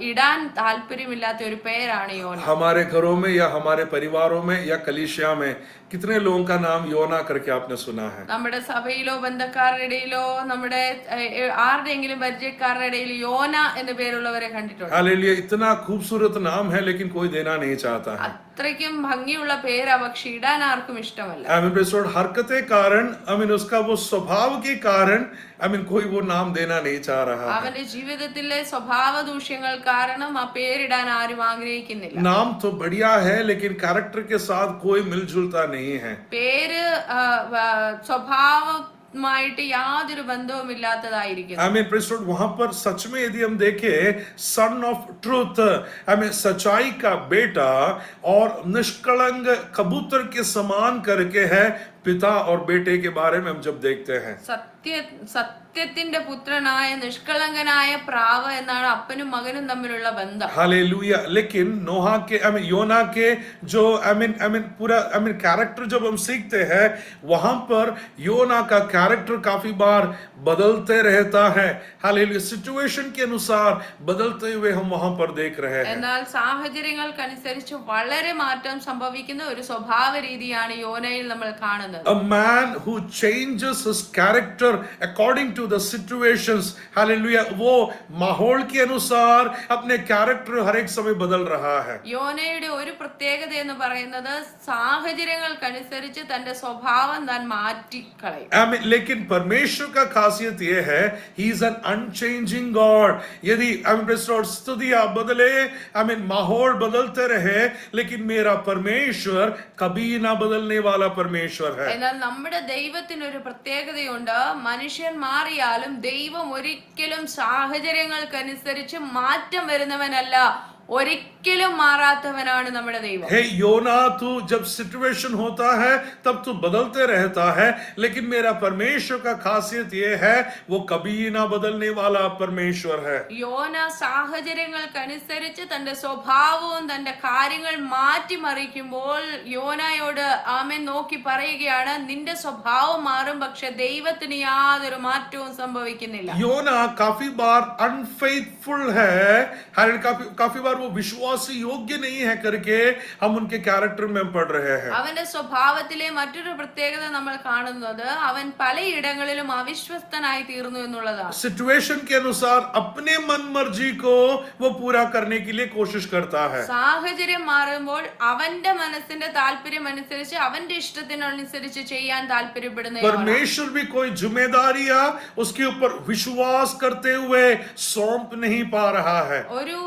Speaker 2: ഇടാൻ താല്പര്യമില്ലാത്ത ഒരു പേരാണ് യോന.
Speaker 1: हमारे घरों में या हमारे परिवारों में या कलीसिया में कितने लोगों का नाम योना करके आपने सुना है?
Speaker 2: നമ്മുടെ സഭയിലോ ബന്ധക്കാരുടെ ഇടയിലോ നമ്മുടെ ആരുടെയെങ്കിലും പരിചയക്കാരുടെ ഇടയിൽ യോന എന്ന പേരുള്ളവരെ കണ്ടിട്ടുണ്ട്.
Speaker 1: हालेलुया. इतना खूबसूरत नाम है, लेकिन कोई देना नहीं चाहता है.
Speaker 2: അത്രയ്ക്കും ഭംഗിയുള്ള പേരാ, പക്ഷെ ഇടാൻ ആർക്കും ഇഷ്ടമല്ല.
Speaker 1: हरकते कारण उसका वो स्वभाव के कारण कोई वो नाम देना नहीं चाह रहा है.
Speaker 2: അവന്റെ ജീവിതത്തിലെ സ്വഭാവ ദൂഷ്യങ്ങൾ കാരണം ആ പേരിടാൻ ആരും ആഗ്രഹിക്കുന്നില്ല.
Speaker 1: नाम तो बढ़िया है, लेकिन कैरेक्टर के साथ कोई मिलजुलता नहीं है.
Speaker 2: പേര് സ്വഭാവമായിട്ട് യാതൊരു ബന്ധവുമില്ലാത്തതായിരിക്കും.
Speaker 1: वहां पर सच में यदि हम देखें, सन ऑफ ट्रूथ, सच्चाई का बेटा और निष्कलंक कबूतर के समान करके है पिता और बेटे के बारे में हम जब देखते हैं.
Speaker 2: സത്യത്തിന്റെ പുത്രനായ നിഷ്കളങ്കനായ പ്രാവ് എന്നാണ് അപ്പനും മകനും തമ്മിലുള്ള ബന്ധം.
Speaker 1: हालेलुया. लेकिन नोहा के योना के जो पूरा कैरेक्टर जब हम सीखते हैं, वहां पर योना का कैरेक्टर काफी बार बदलते रहता है. हालेलुया. सिचुएशन के अनुसार बदलते हुए हम वहां पर देख रहे हैं.
Speaker 2: എന്നാൽ സാഹചര്യങ്ങൾക്കനുസരിച്ച് വളരെ മാറ്റം സംഭവിക്കുന്ന ഒരു സ്വഭാവ രീതിയാണ് യോനയിൽ നമ്മൾ കാണുന്നത്.
Speaker 1: A man who changes his character according to the situations. Hallelujah. वो माहौल के अनुसार अपने कैरेक्टर हर एक समय बदल रहा है.
Speaker 2: യോനയുടെ ഒരു പ്രത്യേകത എന്ന് പറയുന്നത് സാഹചര്യങ്ങൾക്കനുസരിച്ച് തന്റെ സ്വഭാവം താൻ മാറ്റിക്കളയും.
Speaker 1: लेकिन परमेश्वर का खासियत यह है, he is an unchanging God. यदि स्तुतियां बदले, माहौल बदलते रहे, लेकिन मेरा परमेश्वर कभी ना बदलने वाला परमेश्वर है.
Speaker 2: എന്നാൽ നമ്മുടെ ദൈവത്തിന് ഒരു പ്രത്യേകതയുണ്ട്. മനുഷ്യൻ മാറിയാലും ദൈവം ഒരിക്കലും സാഹചര്യങ്ങൾക്കനുസരിച്ച് മാറ്റം വരുന്നവനല്ല, ഒരിക്കലും മാറാത്തവനാണ് നമ്മുടെ ദൈവം.
Speaker 1: हे योना, तू जब सिचुएशन होता है तब तू बदलते रहता है, लेकिन मेरा परमेश्वर का खासियत ये है, वो कभी ना बदलने वाला परमेश्वर है.
Speaker 2: യോന സാഹചര്യങ്ങൾക്കനുസരിച്ച് തന്റെ സ്വഭാവവും തന്റെ കാര്യങ്ങൾ മാറ്റിമറിക്കുമ്പോൾ യോനയോട് ആമേൻ നോക്കി പറയുകയാണ്, നിന്റെ സ്വഭാവം മാറും, പക്ഷെ ദൈവത്തിന് യാതൊരു മാറ്റവും സംഭവിക്കുന്നില്ല.
Speaker 1: योना काफी बार अनफेथफुल है, काफी बार वो विश्वासी योग्य नहीं है करके हम उनके कैरेक्टर में पढ़ रहे हैं.
Speaker 2: അവന്റെ സ്വഭാവത്തിലെ മറ്റൊരു പ്രത്യേകത നമ്മൾ കാണുന്നത് അവൻ പലയിടങ്ങളിലും അവിശ്വസ്തനായി തീർന്നു എന്നുള്ളതാണ്.
Speaker 1: सिचुएशन के अनुसार अपने मन मर्जी को वो पूरा करने के लिए कोशिश करता है.
Speaker 2: സാഹചര്യം മാറുമ്പോൾ അവന്റെ മനസ്സിന്റെ താല്പര്യം അനുസരിച്ച് അവന്റെ ഇഷ്ടത്തിനനുസരിച്ച് ചെയ്യാൻ താല്പര്യപ്പെടുന്ന
Speaker 1: परमेश्वर भी कोई जिम्मेदारियां उसके ऊपर विश्वास करते हुए सौंप नहीं पा रहा है.
Speaker 2: ഒരു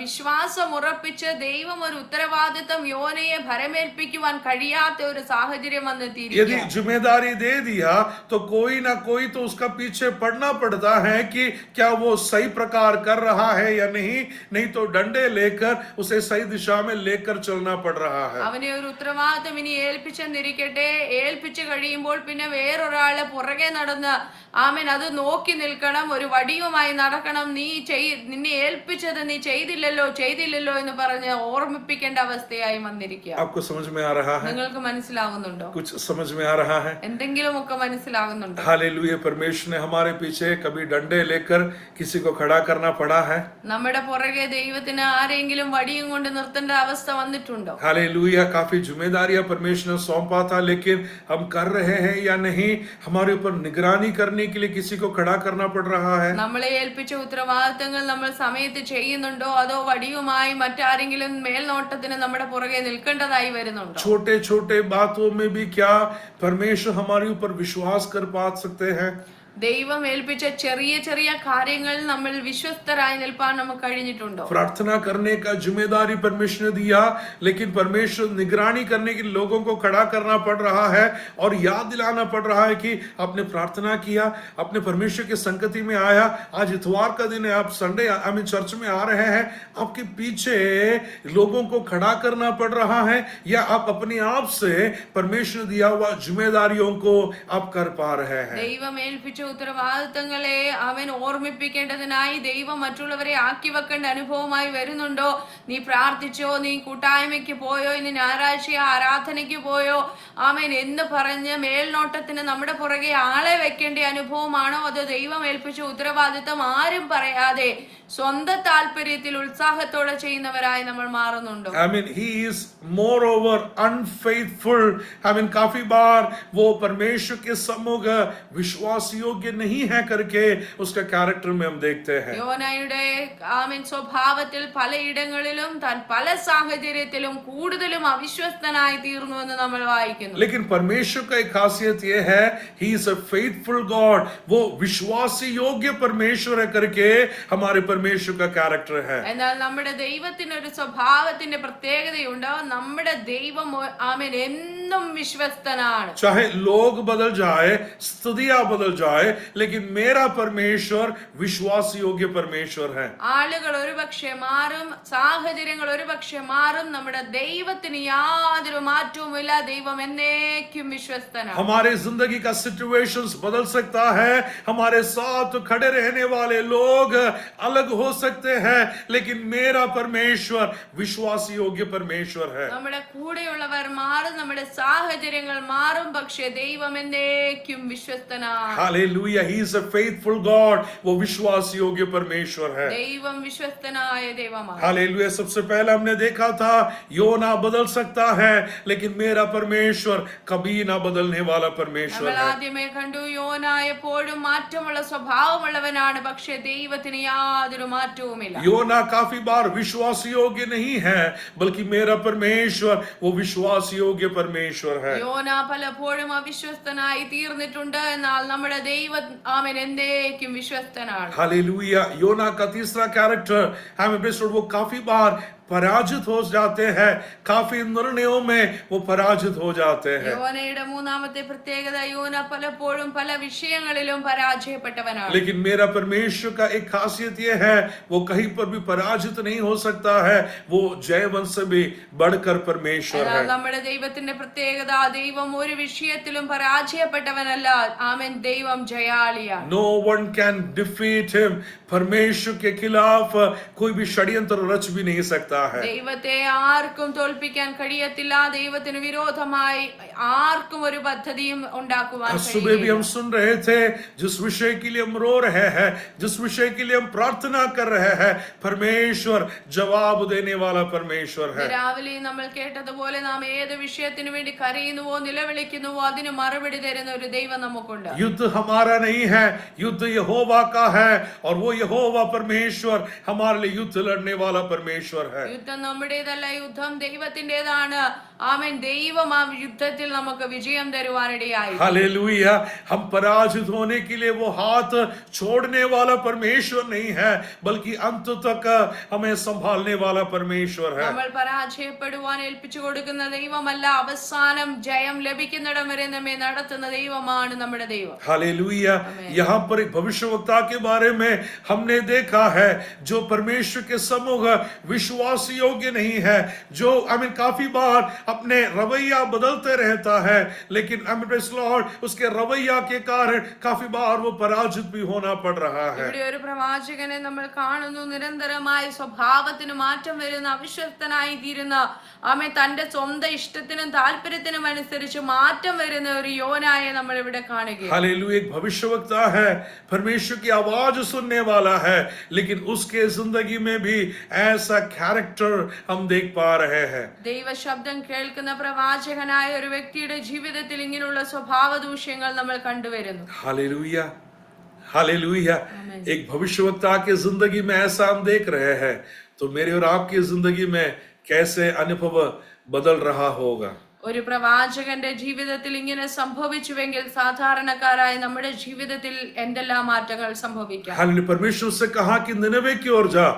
Speaker 2: വിശ്വാസം ഉറപ്പിച്ച് ദൈവം ഒരു ഉത്തരവാദിത്തം യോനയെ ഭരമേൽപ്പിക്കുവാൻ കഴിയാത്ത ഒരു സാഹചര്യം വന്ന്
Speaker 1: यदि
Speaker 2: തീരുകയാണ്.
Speaker 1: जिम्मेदारी दे दिया तो कोई ना कोई तो उसका पीछे पड़ना पड़ता है कि क्या वो सही प्रकार कर रहा है या नहीं तो डंडे लेकर उसे सही दिशा में लेकर चलना पड़ रहा है.
Speaker 2: അവനെ ഒരു ഉത്തരവാദിത്തം ഇനി ഏൽപ്പിച്ചെന്നിരിക്കട്ടെ, ഏൽപ്പിച്ചു കഴിയുമ്പോൾ പിന്നെ വേറൊരാളെ പുറകെ നടന്ന് ആമേൻ അത് നോക്കി നിൽക്കണം, ഒരു വടിയുമായി നടക്കണം, നിന്നെ ഏൽപ്പിച്ചത് നീ ചെയ്തില്ലല്ലോ ചെയ്തില്ലല്ലോ എന്ന് പറഞ്ഞ് ഓർമ്മിപ്പിക്കേണ്ട അവസ്ഥയായി വന്നിരിക്കുക.
Speaker 1: आपको समझ में आ रहा है?
Speaker 2: നിങ്ങൾക്ക് മനസ്സിലാകുന്നുണ്ടോ?
Speaker 1: कुछ समझ में आ रहा है?
Speaker 2: എന്തെങ്കിലുമൊക്കെ മനസ്സിലാകുന്നുണ്ടോ?
Speaker 1: हालेलुया। परमेश्वर ने हमारे पीछे कभी डंडे लेकर किसी को खड़ा करना पड़ा है?
Speaker 2: നമ്മുടെ പുറകെ ദൈവത്തിന് ആരെങ്കിലും വടിയും കൊണ്ട് നിർത്തേണ്ട അവസ്ഥ വന്നിട്ടുണ്ടോ?
Speaker 1: हालेलुया। काफी जिम्मेदारियां परमेश्वर ने सौंपा था, लेकिन हम कर रहे हैं या नहीं? हमारे ऊपर निगरानी करने के लिए किसी को खड़ा करना पड़ रहा है?
Speaker 2: നമ്മളെ ഏൽപ്പിച്ച ഉത്തരവാദിത്തങ്ങൾ നമ്മൾ സമയത്ത് ചെയ്യുന്നുണ്ടോ, അതോ വടിയുമായി മറ്റാരെങ്കിലും മേൽനോട്ടത്തിന് നമ്മുടെ പുറകെ നിൽക്കേണ്ടതായി വരുന്നുണ്ടോ?
Speaker 1: छोटे छोटे बातों में भी क्या परमेश्वर हमारे ऊपर विश्वास कर पा सकते हैं?
Speaker 2: ദൈവം ഏൽപ്പിച്ച ചെറിയ ചെറിയ കാര്യങ്ങൾ നമ്മൾ വിശ്വസ്തരായി നിൽപ്പാൻ നമുക്ക് കഴിഞ്ഞിട്ടുണ്ടോ?
Speaker 1: प्रार्थना करने का जिम्मेदारी परमेश्वर ने दिया, लेकिन परमेश्वर निगरानी करने के लिए लोगों को खड़ा करना पड़ रहा है और याद दिलाना पड़ रहा है कि आपने प्रार्थना किया, अपने परमेश्वर की संगति में आया। आज इतवार का दिन है, आप संडे चर्च में आ रहे हैं, आपके पीछे लोगों को खड़ा करना पड़ रहा है, या आप अपने आप से परमेश्वर ने दिया हुआ जिम्मेदारियों को आप कर पा रहे हैं?
Speaker 2: ദൈവം ഏൽപ്പിച്ച ഉത്തരവാദിത്തങ്ങളെ അവൻ ഓർമ്മിപ്പിക്കേണ്ടതിനായി ദൈവം മറ്റുള്ളവരെ ആക്കി വെക്കേണ്ട അനുഭവമായി വരുന്നുണ്ടോ? നീ പ്രാർത്ഥിച്ചോ, നീ കൂട്ടായ്മയ്ക്ക് പോയോ, ഇന്ന് ഞായറാഴ്ച ആരാധനയ്ക്ക് പോയോ, ആമേൻ എന്ന് പറഞ്ഞ് മേൽനോട്ടത്തിന് നമ്മുടെ പുറകെ ആളെ വെക്കേണ്ട അനുഭവമാണോ? അതോ ദൈവം ഏൽപ്പിച്ച ഉത്തരവാദിത്തം ആരും പറയാതെ സ്വന്തം താല്പര്യത്തിൽ ഉത്സാഹത്തോടെ ചെയ്യുന്നവരായി നമ്മൾ മാറുന്നുണ്ടോ?
Speaker 1: he is moreover unfaithful. काफी बार वो परमेश्वर के सम्मुख विश्वास योग्य नहीं है करके उसका कैरेक्टर में हम देखते हैं.
Speaker 2: യോനായുടെ സ്വഭാവത്തിൽ പലയിടങ്ങളിലും താൻ പല സാഹചര്യത്തിലും കൂടുതലും അവിശ്വസ്തനായി തീർന്നു എന്ന് നമ്മൾ വായിക്കുന്നു.
Speaker 1: लेकिन परमेश्वर का एक खासियत ये है, he is a faithful God. वो विश्वासी योग्य परमेश्वर है करके हमारे परमेश्वर का कैरेक्टर है.
Speaker 2: എന്നാൽ നമ്മുടെ ദൈവത്തിന് ഒരു സ്വഭാവത്തിന്റെ പ്രത്യേകതയുണ്ട്. നമ്മുടെ ദൈവം ആമേൻ എന്നും വിശ്വസ്തനാണ്.
Speaker 1: चाहे लोग बदल जाए, स्थितियां बदल जाए, लेकिन मेरा परमेश्वर विश्वास योग्य परमेश्वर है.
Speaker 2: ആളുകൾ ഒരുപക്ഷെ മാറും, സാഹചര്യങ്ങൾ ഒരുപക്ഷെ മാറും, നമ്മുടെ ദൈവത്തിന് യാതൊരു മാറ്റവുമില്ല. ദൈവം എന്നേക്കും വിശ്വസ്തനാണ്.
Speaker 1: हमारे जिंदगी का सिचुएशंस बदल सकता है, हमारे साथ खड़े रहने वाले लोग अलग हो सकते हैं, लेकिन मेरा परमेश्वर विश्वास योग्य परमेश्वर है.
Speaker 2: നമ്മുടെ കൂടെയുള്ളവർ മാറും, നമ്മുടെ സാഹചര്യങ്ങൾ മാറും, പക്ഷേ ദൈവം എന്നേക്കും വിശ്വസ്തനാണ്.
Speaker 1: Hallelujah. He is a faithful God. वो विश्वास योग्य परमेश्वर है.
Speaker 2: ദൈവം വിശ്വസ്തനായ ദൈവമാണ്.
Speaker 1: हालेलुया. सबसे पहले हमने देखा था योना बदल सकता है, लेकिन मेरा परमेश्वर कभी ना बदलने वाला परमेश्वर
Speaker 2: നമ്മൾ
Speaker 1: है.
Speaker 2: ആദ്യമേ കണ്ടു, യോന എപ്പോഴും മാറ്റമുള്ള സ്വഭാവമുള്ളവനാണ്, പക്ഷേ ദൈവത്തിന് യാതൊരു മാറ്റവുമില്ല.
Speaker 1: योना काफी बार विश्वास योग्य नहीं है, बल्कि मेरा परमेश्वर वो विश्वास योग्य परमेश्वर है.
Speaker 2: യോന പലപ്പോഴും അവിശ്വസ്തനായി തീർന്നിട്ടുണ്ട്, എന്നാൽ നമ്മുടെ ദൈവം ആമേൻ എന്നേക്കും വിശ്വസ്തനാണ്.
Speaker 1: हालेलुया. योना का तीसरा कैरेक्टर वो काफी बार पराजित हो जाते हैं, काफी निर्णयों में वो पराजित हो जाते हैं.
Speaker 2: യോനയുടെ മൂന്നാമത്തെ പ്രത്യേകത, യോന പലപ്പോഴും പല വിഷയങ്ങളിലും പരാജയപ്പെട്ടവനാണ്.
Speaker 1: लेकिन मेरा परमेश्वर का एक खासियत ये है, वो कहीं पर भी पराजित नहीं हो सकता है, वो जयवंश से भी बढ़कर परमेश्वर है.
Speaker 2: നമ്മുടെ ദൈവത്തിന്റെ പ്രത്യേകത, ദൈവം ഒരു വിഷയത്തിലും പരാജയപ്പെട്ടവനല്ല. ആമേൻ, ദൈവം ജയാളിയാണ്.
Speaker 1: No one can defeat him. परमेश्वर के खिलाफ कोई भी षड्यंत्र रच भी नहीं सकता है.
Speaker 2: ദൈവത്തെ ആർക്കും തോൽപ്പിക്കാൻ കഴിയത്തില്ല. ദൈവത്തിന് വിരോധമായി ആർക്കും ഒരു പദ്ധതിയും ഉണ്ടാക്കുവാൻ
Speaker 1: सुबह भी हम सुन रहे थे, जिस विषय के लिए हम रो रहे हैं, जिस विषय के लिए हम प्रार्थना कर रहे हैं, परमेश्वर जवाब देने वाला परमेश्वर है.
Speaker 2: രാവിലെ നമ്മൾ കേട്ടതുപോലെ നാം ഏത് വിഷയത്തിന് വേണ്ടി കരയുന്നുവോ നിലവിളിക്കുന്നുവോ അതിന് മറുപടി തരുന്ന ഒരു ദൈവം നമുക്കുണ്ട്.
Speaker 1: युद्ध हमारा नहीं है, युद्ध यहोवा का है, और वो यहोवा परमेश्वर हमारे लिए युद्ध लड़ने वाला परमेश्वर है.
Speaker 2: യുദ്ധം നമ്മുടേതല്ല, യുദ്ധം ദൈവത്തിൻ്റെതാണ്. ആമേൻ, ദൈവം ആ യുദ്ധത്തിൽ നമുക്ക് വിജയം തരുവാനിടയായി.
Speaker 1: हालेलुया. हम पराजित होने के लिए वो हाथ छोड़ने वाला परमेश्वर नहीं है, बल्कि अंत तक हमें संभालने वाला परमेश्वर है.
Speaker 2: നമ്മൾ പരാജയപ്പെടുവാൻ ഏൽപ്പിച്ചു കൊടുക്കുന്ന ദൈവമല്ല, അവസാനം ജയം ലഭിക്കുന്നിടം വരെ നമ്മെ നടത്തുന്ന ദൈവമാണ് നമ്മുടെ ദൈവം.
Speaker 1: हालेलुया. यहाँ पर एक भविष्यवक्ता के बारे में हमने देखा है, जो परमेश्वर के सम्मुख विश्वास विश्वास योग्य नहीं है, जो काफी बार अपने रवैया बदलते रहता है, लेकिन प्रेज़ लॉर्ड उसके रवैया के कारण काफी बार वो पराजित भी होना पड़ रहा है।
Speaker 2: ഇവിടെ ഒരു പ്രവാചകനെ നമ്മൾ കാണുന്നു, നിരന്തരമായി സ്വഭാവത്തിന് മാറ്റം വരുന്ന, അവിശ്വസ്തനായി തീരുന്ന, തന്റെ സ്വന്തം ഇഷ്ടത്തിനും താല്പര്യത്തിനും അനുസരിച്ച് മാറ്റം വരുന്ന ഒരു യോനായെ നമ്മൾ ഇവിടെ കാണുകയാണ്.
Speaker 1: हालेलुया, एक भविष्यवक्ता है, परमेश्वर की आवाज सुनने वाला है, लेकिन उसके जिंदगी में भी ऐसा कैरेक्टर हम देख पा रहे हैं।
Speaker 2: ദൈവ ശബ്ദം കേൾക്കുന്ന പ്രവാചകനായ ഒരു വ്യക്തിയുടെ ജീവിതത്തിൽ ഇങ്ങനെയുള്ള സ്വഭാവ ദൂഷ്യങ്ങൾ നമ്മൾ കണ്ടുവരുന്നു.
Speaker 1: हालेलुया, हालेलुया, एक भविष्यवक्ता के जिंदगी में ऐसा हम देख रहे हैं, तो मेरे और आपकी जिंदगी में कैसे अनुभव बदल रहा होगा।
Speaker 2: ഒരു പ്രവാചകന്റെ ജീവിതത്തിൽ ഇങ്ങനെ സംഭവിച്ചുവെങ്കിൽ സാധാരണക്കാരായ നമ്മുടെ ജീവിതത്തിൽ എന്തെല്ലാം മാറ്റങ്ങൾ സംഭവിക്കാം.
Speaker 1: हालेलुया, परमेश्वर से कहा कि निनवे की ओर जा,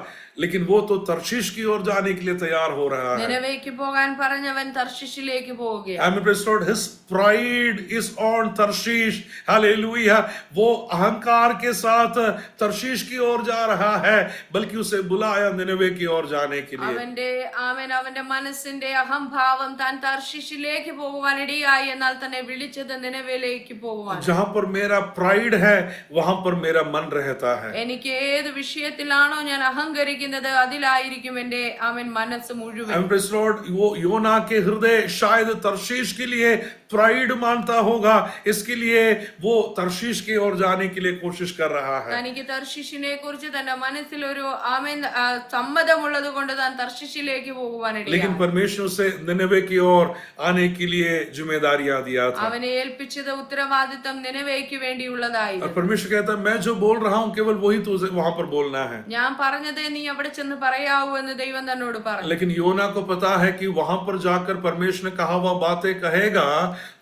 Speaker 1: लेकिन वो तो तर्शीश की ओर जाने के लिए तैयार हो रहा है।
Speaker 2: നിനവേക്ക് പോകാൻ പറഞ്ഞവൻ തർശീശിലേക്ക് പോവുകയാണ്.
Speaker 1: His pride is on Tarshish. Hallelujah. वो अहंकार के साथ तर्शीश की ओर जा रहा है, बल्कि उसे बुलाया निनवे की ओर जाने के लिए।
Speaker 2: അവന്റെ മനസ്സിന്റെ അഹംഭാവം താൻ തർശീശിലേക്ക് പോകുവാൻ ഇടയായി, എന്നാൽ തന്നെ വിളിച്ചത് നിനവേലേക്ക് പോകുവാൻ.
Speaker 1: जहां पर मेरा प्राइड है, वहां पर मेरा मन रहता है।
Speaker 2: എനിക്ക് ഏത് വിഷയത്തിലാണോ ഞാൻ അഹങ്കരിക്കുന്നത്, അതിലായിരിക്കും എന്റെ മനസ്സ് മുഴുവൻ.
Speaker 1: वो योना के हृदय शायद तर्शीश के लिए प्राइड मानता होगा, इसके लिए वो तर्शीश की ओर जाने के लिए कोशिश कर रहा है।
Speaker 2: തനിക്ക് തർശീശിനെ കുറിച്ച് തന്റെ മനസ്സിൽ ഒരു സമ്മതമുള്ളത് കൊണ്ട് താൻ തർശീശിലേക്ക് പോകുവാൻ ഇടയായി.
Speaker 1: लेकिन परमेश्वर से निनवे की ओर आने के लिए जिम्मेदारियां दिया था।
Speaker 2: അവനെ ഏൽപ്പിച്ചത് ഉത്തരവാദിത്തം നിനവേക്ക് വേണ്ടിയുള്ളതായി.
Speaker 1: और परमेश्वर कहता है, मैं जो बोल रहा हूं केवल वही तुझे वहां पर बोलना है।
Speaker 2: ഞാൻ പറഞ്ഞത് നീ അവിടെ ചെന്ന് പറയാവൂ എന്ന് ദൈവം തന്നോട് പറഞ്ഞു.
Speaker 1: लेकिन योना को पता है कि वहां पर जाकर परमेश्वर ने कहा हुआ बातें कहेगा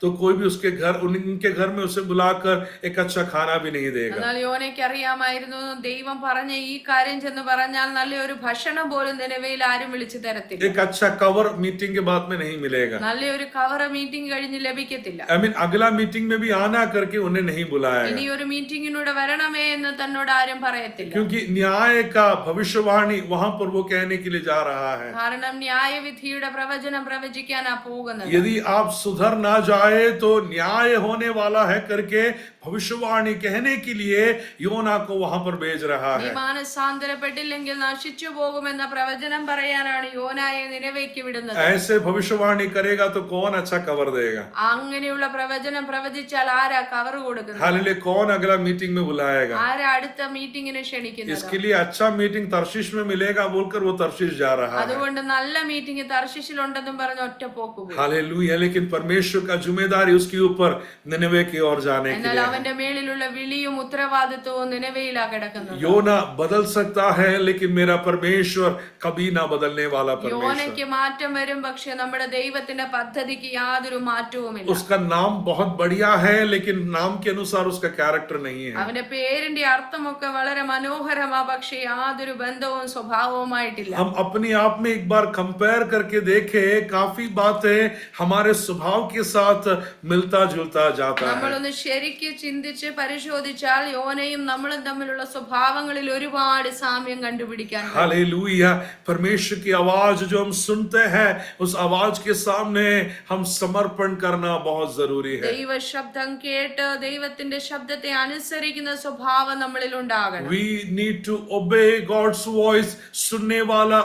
Speaker 1: तो कोई भी उसके घर, उनके घर में उसे बुलाकर एक अच्छा खाना भी नहीं देगा।
Speaker 2: എന്നാൽ യോനയ്ക്ക് അറിയാമായിരുന്നു, ദൈവം പറഞ്ഞ ഈ കാര്യം ചെന്ന് പറഞ്ഞാൽ നല്ലൊരു ഭക്ഷണം പോലും നിനവേയിൽ ആരും വിളിച്ചു തരത്തില്ല.
Speaker 1: एक अच्छा कवर मीटिंग के बाद में नहीं मिलेगा।
Speaker 2: നല്ലൊരു കവർ മീറ്റിംഗ് കഴിഞ്ഞ് ലഭിക്കത്തില്ല.
Speaker 1: अगला मीटिंग में भी आना करके उन्हें नहीं बुलाया,
Speaker 2: ഇനി ഒരു മീറ്റിംഗിനൂടെ വരണമേ എന്ന് തന്നോട് ആരും പറയത്തില്ല.
Speaker 1: क्योंकि न्याय का भविष्यवाणी वहां पर वो कहने के लिए जा रहा है।
Speaker 2: കാരണം ന്യായവിധിയുടെ പ്രവചനം പ്രവചിക്കാനാ പോകുന്നത്.
Speaker 1: यदि आप सुधर ना जाए तो न्याय होने वाला है करके भविष्यवाणी कहने के लिए योना को वहां पर भेज रहा
Speaker 2: നീ
Speaker 1: है।
Speaker 2: മാനസാന്തരപ്പെട്ടില്ലെങ്കിൽ നശിച്ചു പോകുമെന്ന പ്രവചനം പറയാനാണ് യോനായെ നിനവേക്ക് വിടുന്നത്.
Speaker 1: ऐसे भविष्यवाणी करेगा तो कौन अच्छा कवर देगा?
Speaker 2: അങ്ങനെയുള്ള പ്രവചനം പ്രവചിച്ചാൽ ആരാ കവർ കൊടുക്കുന്നത്?
Speaker 1: हालेलुया, कौन अगला मीटिंग में बुलाएगा?
Speaker 2: ആരാ അടുത്ത മീറ്റിംഗിന് ക്ഷണിക്കുന്നത്?
Speaker 1: इसके लिए अच्छा मीटिंग तर्शीश में मिलेगा बोलकर वो तर्शीश जा रहा है।
Speaker 2: അതുകൊണ്ട് നല്ല മീറ്റിംഗ് തർശീശിൽ ഉണ്ടെന്നും പറഞ്ഞ് ഒറ്റ പോക്ക് പോയി.
Speaker 1: हालेलुया, लेकिन परमेश्वर का जिम्मेदारी उसके ऊपर निनवे की ओर जाने के
Speaker 2: എന്നാൽ
Speaker 1: लिए।
Speaker 2: അവന്റെ മേളിലുള്ള വിളിയും ഉത്തരവാദിത്വവും നിനവേയിലാ കിടക്കുന്നത്.
Speaker 1: योना बदल सकता है, लेकिन मेरा परमेश्वर कभी ना बदलने वाला परमेश्वर।
Speaker 2: യോനയ്ക്ക് മാറ്റം വരും, പക്ഷെ നമ്മുടെ ദൈവത്തിന്റെ പദ്ധതിക്ക് യാതൊരു മാറ്റവുമില്ല.
Speaker 1: उसका नाम बहुत बढ़िया है, लेकिन नाम के अनुसार उसका कैरेक्टर नहीं है।
Speaker 2: അവന്റെ പേരിന്റെ അർത്ഥമൊക്കെ വളരെ മനോഹരമാ, പക്ഷെ യാതൊരു ബന്ധവും സ്വഭാവവുമായിട്ടില്ല.
Speaker 1: हम अपने आप में एक बार कंपेयर करके देखें, काफी बातें हमारे स्वभाव के साथ मिलता जुलता जाता है।
Speaker 2: നമ്മളൊന്ന് ശരിക്ക് ചിന്തിച്ച് പരിശോധിച്ചാൽ യോനയും നമ്മളും തമ്മിലുള്ള സ്വഭാവങ്ങളിൽ ഒരുപാട് സാമ്യം കണ്ടുപിടിക്കാൻ കഴിയും.
Speaker 1: हालेलुया, परमेश्वर की आवाज जो हम सुनते हैं, उस आवाज के सामने हम समर्पण करना बहुत जरूरी है।
Speaker 2: ദൈവ ശബ്ദം കേട്ട് ദൈവത്തിന്റെ ശബ്ദത്തെ അനുസരിക്കുന്ന സ്വഭാവം നമ്മളിൽ ഉണ്ടാകണം.
Speaker 1: We need to obey God's voice. सुनने वाला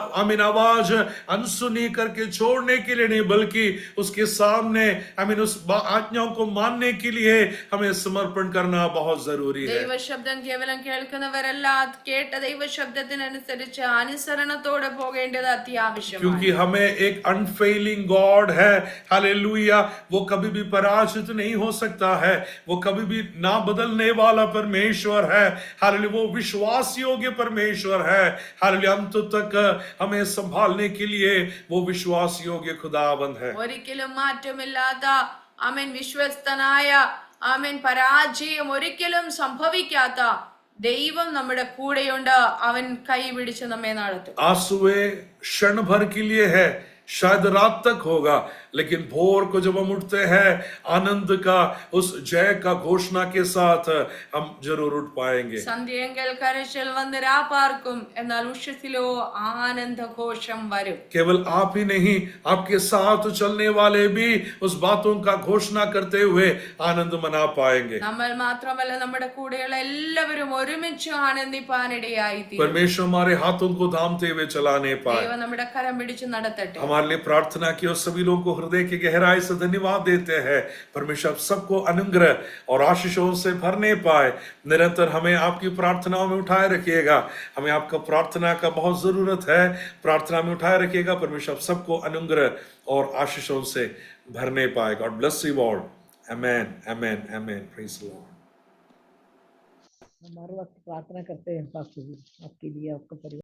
Speaker 1: आवाज अनसुनी करके छोड़ने के लिए नहीं, बल्कि उसके सामने उस आज्ञाओं को मानने के लिए हमें समर्पण करना बहुत जरूरी है।
Speaker 2: ദൈവ ശബ്ദം കേവലം കേൾക്കുന്നവരല്ല, കേട്ട ദൈവ ശബ്ദത്തിനനുസരിച്ച് അനുസരണത്തോടെ പോകേണ്ടത് അത്യാവശ്യമാണ്.
Speaker 1: क्योंकि हमें एक अनफेलिंग गॉड है। हालेलुया, वो कभी भी पराजित नहीं हो सकता है, वो कभी भी ना बदलने वाला परमेश्वर है। हालेलुया, वो विश्वास योग्य परमेश्वर है। हालेलुया, अंत तक हमें संभालने के लिए वो विश्वास योग्य खुदावंद है।
Speaker 2: ഒരിക്കലും മാറ്റമില്ലാത്ത വിശ്വസ്തനായ പരാജയം ഒരിക്കലും സംഭവിക്കാത്ത ദൈവം നമ്മുടെ കൂടെയുണ്ട്. അവൻ കൈ പിടിച്ച് നമ്മെ നടത്തും.
Speaker 1: आंसुए क्षण भर के लिए है, शायद रात तक होगा, लेकिन भोर को जब हम उठते हैं आनंद का उस जय का घोषणा के साथ हम जरूर उठ पाएंगे।
Speaker 2: സന്ധ്യയെങ്കിൽ കരച്ചിൽ വന്ന് രാപ്പാർക്കും, എന്നാൽ ഉഷസ്സിലോ ആനന്ദഘോഷം വരും.
Speaker 1: केवल आप ही नहीं, आपके साथ चलने वाले भी उस बातों का घोषणा करते हुए आनंद मना पाएंगे।
Speaker 2: നമ്മൾ മാത്രമല്ല, നമ്മുടെ കൂടെയുള്ള എല്ലാവരും ഒരുമിച്ച് ആനന്ദിപ്പാനിടയായി തീരും.
Speaker 1: परमेश्वर हमारे हाथों को थामते हुए चलाने पाए।
Speaker 2: ദൈവം നമ്മുടെ കരം പിടിച്ച് നടത്തട്ടെ.
Speaker 1: हमारे लिए प्रार्थना की और सभी लोगों को हृदय की गहराई से धन्यवाद देते हैं। परमेश्वर आप सबको अनुग्रह और आशीषों से भरने पाए। निरंतर हमें आपकी प्रार्थनाओं में उठाए रखिएगा। हमें आपका प्रार्थना का बहुत जरूरत है। प्रार्थना में उठाए रखिएगा। परमेश्वर आप सबको अनुग्रह और आशीषों से भरने पाए। God bless you all. Amen, amen, amen. Praise the Lord.
Speaker 3: हम हर वक्त प्रार्थना करते हैं पास्टर जी, आपके लिए, आपका परिवार।